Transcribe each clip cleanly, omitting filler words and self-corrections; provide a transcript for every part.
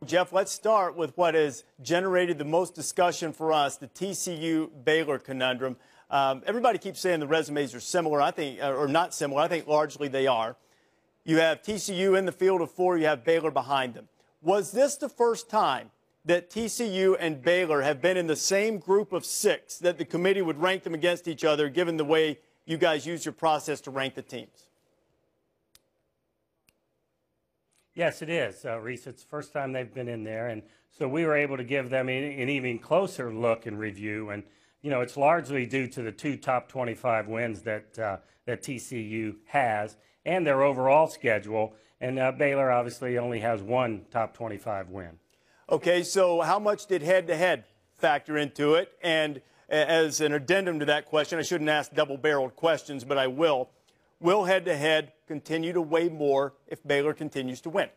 Jeff, let's start with what has generated the most discussion for us, the TCU-Baylor conundrum. Everybody keeps saying the resumes are similar, I think, or not similar. I think largely they are. You have TCU in the field of four. You have Baylor behind them. Was this the first time that TCU and Baylor have been in the same group of six, that the committee would rank them against each other, given the way you guys use your process to rank the teams? Yes, it is, Reese. It's the first time they've been in there, and so we were able to give them an even closer look and review. And you know, it's largely due to the two top 25 wins that TCU has and their overall schedule. And Baylor obviously only has one top 25 win. Okay, so how much did head-to-head factor into it? And as an addendum to that question, I shouldn't ask double-barreled questions, but I will. Will head-to-head continue to weigh more if Baylor continues to win?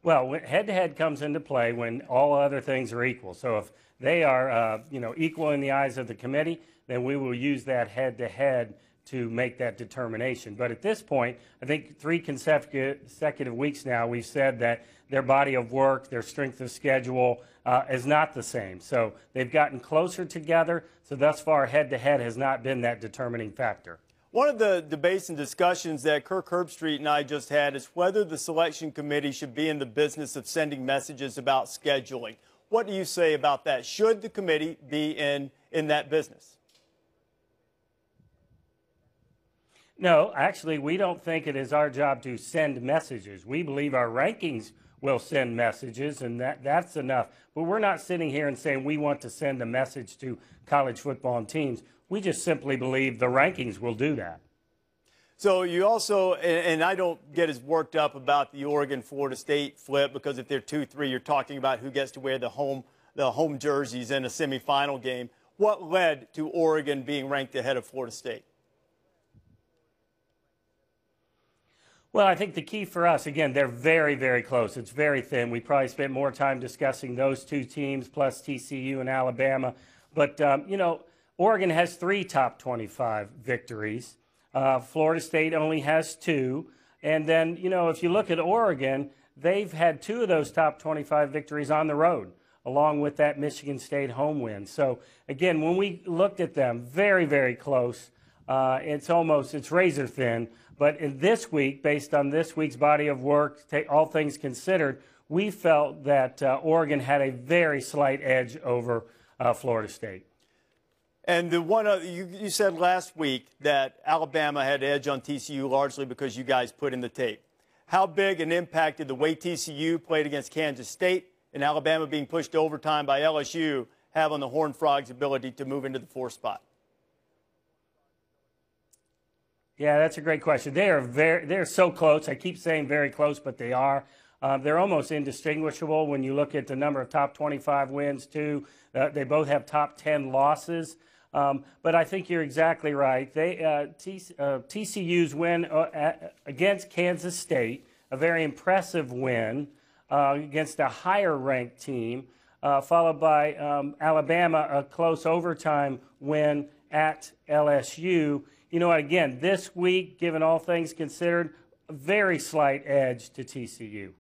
Well, head-to-head comes into play when all other things are equal. So if they are, equal in the eyes of the committee, then we will use that head-to-head to make that determination. But at this point, I think 3 consecutive weeks now, we've said that their body of work, their strength of schedule is not the same. So they've gotten closer together. So thus far, head-to-head has not been that determining factor. One of the debates and discussions that Kirk Herbstreit and I just had is whether the selection committee should be in the business of sending messages about scheduling. What do you say about that? Should the committee be in that business? No, actually, we don't think it is our job to send messages. We believe our rankings will send messages, and that's enough. But we're not sitting here and saying we want to send a message to college football and teams. We just simply believe the rankings will do that. So you also, and I don't get as worked up about the Oregon-Florida State flip, because if they're 2-3, you're talking about who gets to wear the home jerseys in a semifinal game. What led to Oregon being ranked ahead of Florida State? Well, I think the key for us, again, they're very, very close. It's very thin. We probably spent more time discussing those two teams plus TCU and Alabama. But, Oregon has 3 top 25 victories. Florida State only has 2. And then, if you look at Oregon, they've had 2 of those top 25 victories on the road, along with that Michigan State home win. So, again, when we looked at them, very, very close. It's razor thin. But in this week, based on this week's body of work, all things considered, we felt that Oregon had a very slight edge over Florida State. And the one you said last week that Alabama had edge on TCU largely because you guys put in the tape. How big an impact did the way TCU played against Kansas State and Alabama being pushed to overtime by LSU have on the Horned Frogs' ability to move into the 4th spot? Yeah, that's a great question. They're so close. I keep saying very close, but they are. They're almost indistinguishable when you look at the number of top 25 wins, too. They both have top 10 losses. But I think you're exactly right. TCU's win against Kansas State, a very impressive win against a higher-ranked team, followed by Alabama, a close overtime win at LSU. Again, this week, given all things considered, a very slight edge to TCU.